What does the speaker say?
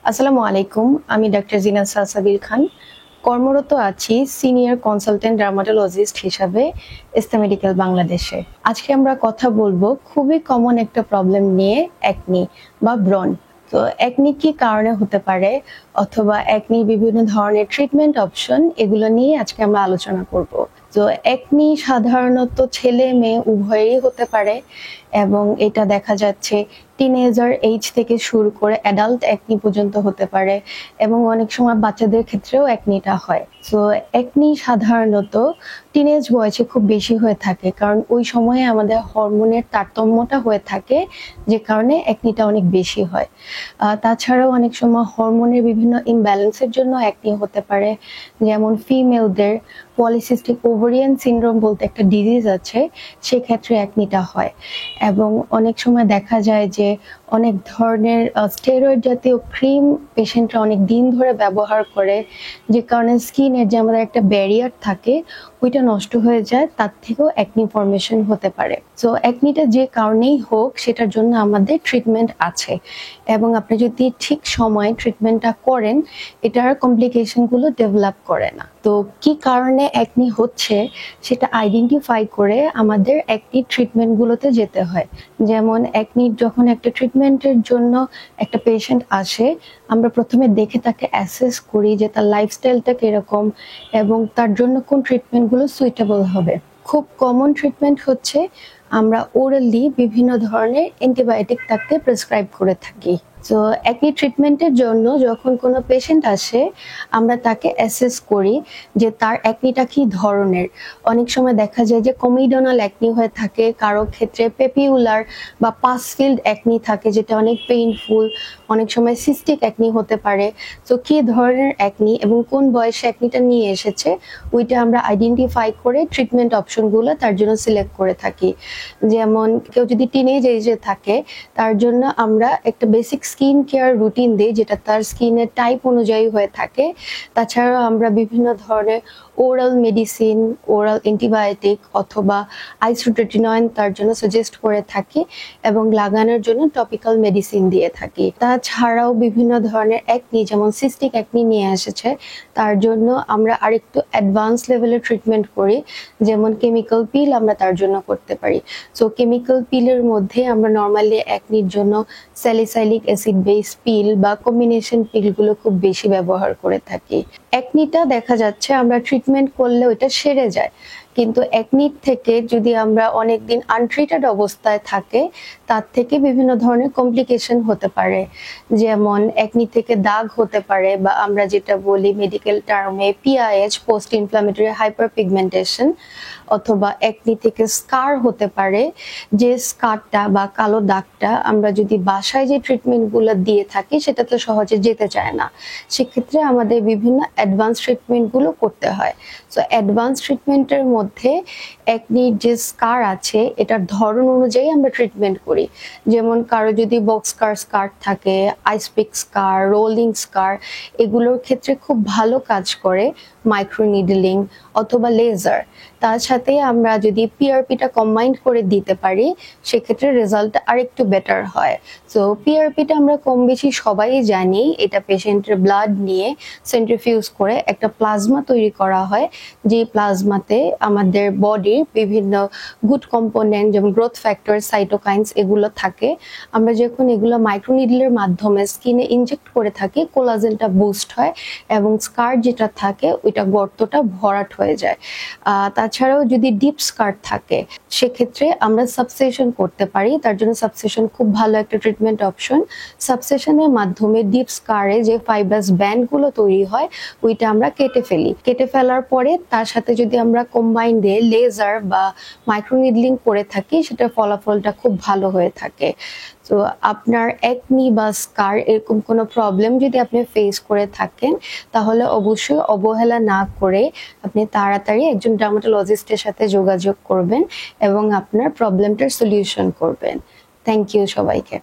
আসসালামু আলাইকুম। আমি ডাক্তার জিনাত সালসাবিল খান। কর্মরত আছি সিনিয়র কনসালটেন্ট ডার্মাটোলজিস্ট হিসাবে এস্তা মেডিকেল বাংলাদেশে। আজকে আমরা কথা বলবো খুবই কমন একটা প্রবলেম নিয়ে, একনি বা ব্রণ। তো একনি কি কারণে হতে পারে অথবা একনি বিভিন্ন ধরনের ট্রিটমেন্ট অপশন, এগুলো নিয়ে আজকে আমরা আলোচনা করব। তো একনি সাধারণত ছেলে মেয়ে উভয়েরই হতে পারে এবং এটা দেখা যাচ্ছে টিনেজার এজ থেকে শুরু করে অ্যাডাল্ট একনি পর্যন্ত হতে পারে এবং অনেক সময় বাচ্চাদের ক্ষেত্রেও একনিটা হয়। তো একনি সাধারণত টিনেজ বয়সে খুব বেশি হয়ে থাকে, কারণ ওই সময়ে আমাদের হরমোনের তারতম্যটা হয়ে থাকে, যে কারণে একনিটা অনেক বেশি হয়। তাছাড়াও অনেক সময় হরমোনের বিভিন্ন ইমব্যালেন্সের জন্য একনি হতে পারে, যেমন ফিমেলদের পলিসিস্টিক ওভারিয়ান সিনড্রোম বলতে একটা ডিজিজ আছে, সেক্ষেত্রে একনিটা হয়। এবং অনেক সময় দেখা যায় যে অনেক ধরনের স্টেরয়েড জাতীয় ক্রিম পেশেন্টরা অনেক দিন ধরে ব্যবহার করে, যে কারণে স্কিনের যে আমাদের একটা ব্যারিয়ার থাকে ওইটা নষ্ট হয়ে যায়, তার থেকেও একনি ফর্মেশন হতে পারে। সো একনিটা যে কারণেই হোক সেটার জন্য আমাদের ট্রিটমেন্ট আছে, এবং আপনি যদি ঠিক সময়ে ট্রিটমেন্টটা করেন এটার কমপ্লিকেশনগুলো ডেভেলপ করে না। তো কি কারণে একনি হচ্ছে সেটা আইডেন্টিফাই করে আমাদের একনি ট্রিটমেন্টগুলোতে যেতে হয়। যেমন একনি যখন একটা ট্রিটমেন্টের জন্য একটা পেশেন্ট আসে, আমরা প্রথমে দেখে তাকে অ্যাসেস করি যে তার লাইফস্টাইলটা কিরকম এবং তার জন্য কোন ট্রিটমেন্টগুলো সুইটেবল হবে। খুব কমন ট্রিটমেন্ট হচ্ছে আমরা ওরালি বিভিন্ন ধরনের অ্যান্টিবায়োটিক তাকে প্রেসক্রাইব করে থাকি। তো একই ট্রিটমেন্টের জন্য যখন কোনো পেশেন্ট আসে আমরা তাকে অ্যাসেস করি যে তার একনিটা কি ধরনের। অনেক সময় দেখা যায় যে কমিডোনাল একনি হয়ে থাকে, কারো ক্ষেত্রে পেপিউলার বা পাসফিল্ড একনি থাকে যেটা অনেক পেইনফুল, অনেক সময় সিস্টিক একনি হতে পারে। তো কি ধরনের একনি এবং কোন বয়সে একনিটা নিয়ে এসেছে ওইটা আমরা আইডেন্টিফাই করে ট্রিটমেন্ট অপশনগুলো তার জন্য সিলেক্ট করে থাকি। যেমন কেউ যদি টিনেজ এজে থাকে তার জন্য আমরা একটা বেসিক স্কিন কেয়ার রুটিন দিই, যেটা তার স্কিনের টাইপ অনুযায়ী হয়ে থাকে। তাছাড়াও আমরা বিভিন্ন ধরনের ওরাল মেডিসিন, ওরাল অ্যান্টিবায়োটিক অথবা আইসোট্রেটিনয়েন তার জন্য সাজেস্ট করে থাকি এবং লাগানোর জন্য টপিক্যাল মেডিসিন দিয়ে থাকি। তাছাড়াও বিভিন্ন ধরনের একনি, যেমন সিস্টিক একনি নিয়ে এসেছে, তার জন্য আমরা আরেকটু অ্যাডভান্স লেভেলের ট্রিটমেন্ট করি, যেমন কেমিক্যাল পিল আমরা তার জন্য করতে পারি। সো কেমিক্যাল পিলের মধ্যে আমরা নর্মালি একনির জন্য স্যালিসাইলিক অ্যাসিড বেস পিল বা কম্বিনেশন পিলগুলো খুব বেশি ব্যবহার করে থাকি। একনিটা দেখা যাচ্ছে আমরা ট্রিটমেন্ট করলে ওইটা সেরে যায়, কিন্তু একনির থেকে যদি আমরা অনেকদিন আনট্রিটেড অবস্থায় থাকে তার থেকে বিভিন্ন ধরনের কমপ্লিকেশন হতে পারে। যেমন একনি থেকে দাগ হতে পারে, বা আমরা যেটা বলি মেডিকেল টার্মে পিআইএইচ, পোস্ট ইনফ্লামেটরি হাইপার পিগমেন্টেশন, অথবা একনি থেকে স্কার হতে পারে। যে স্কারটা বা কালো দাগটা আমরা যদি বাসায় যে ট্রিটমেন্টগুলো দিয়ে থাকি সেটা তো সহজে যেতে চায় না, সেক্ষেত্রে আমাদের বিভিন্ন অ্যাডভান্স ট্রিটমেন্টগুলো করতে হয়। সো অ্যাডভান্স ট্রিটমেন্টের মধ্যে একনির যে স্কার আছে এটার ধরন অনুযায়ী আমরা ট্রিটমেন্ট করি। যেমন কারো যদি বক্স স্কার থাকে, আইসপিক স্কার, রোলিং স্কার, এগুলোর ক্ষেত্রে খুব ভালো কাজ করে মাইক্রো নিডলিং অথবা লেজার। তার সাথে আমরা যদি পিআরপিটা কম্বাইন্ড করে দিতে পারি সেক্ষেত্রে রেজাল্টটা আরেকটু বেটার হয়। সো পিআরপিটা আমরা কম বেশি সবাই জানি, এটা পেশেন্টের ব্লাড নিয়ে সেন্ট্রিফিউজ করে একটা প্লাজমা তৈরি করা হয়, যে প্লাজমাতে আমাদের বডির বিভিন্ন গুড কম্পোনেন্ট যেমন গ্রোথ ফ্যাক্টর, সাইটোকাইনস এগুলো থাকে। আমরা যখন এগুলো মাইক্রোনিডলের মাধ্যমে স্কিনে ইনজেক্ট করে থাকি কোলাজেনটা বুস্ট হয় এবং স্কার যেটা থাকে ওইটা গর্তটা ভরাট হয়ে যায়। তাছাড়াও যদি ডিপ স্কার থাকে সেক্ষেত্রে আমরা সাবসেশন করতে পারি, তার জন্য সাবসেশন খুব ভালো একটা ট্রিটমেন্ট অপশন। সাবসেশনের মাধ্যমে ডিপ স্কারে যে ফাইব্রাস ব্যান্ডগুলো তৈরি হয় ওইটা আমরা কেটে ফেলি। কেটে ফেলার পরে তার সাথে যদি আমরা কম্বাইন দিয়ে লেজার বা মাইক্রোনিডলিং করে থাকি সেটার ফলাফলটা খুব ভালো হয়ে থাকে। তো আপনার একনি বা স্কার এরকম কোনো প্রবলেম যদি আপনি ফেস করে থাকেন তাহলে অবশ্যই অবহেলা না করে আপনি তাড়াতাড়ি একজন ডার্মাটোলজিস্টের সাথে যোগাযোগ করবেন এবং আপনার প্রবলেমটার সলিউশন করবেন। থ্যাংক ইউ সবাইকে।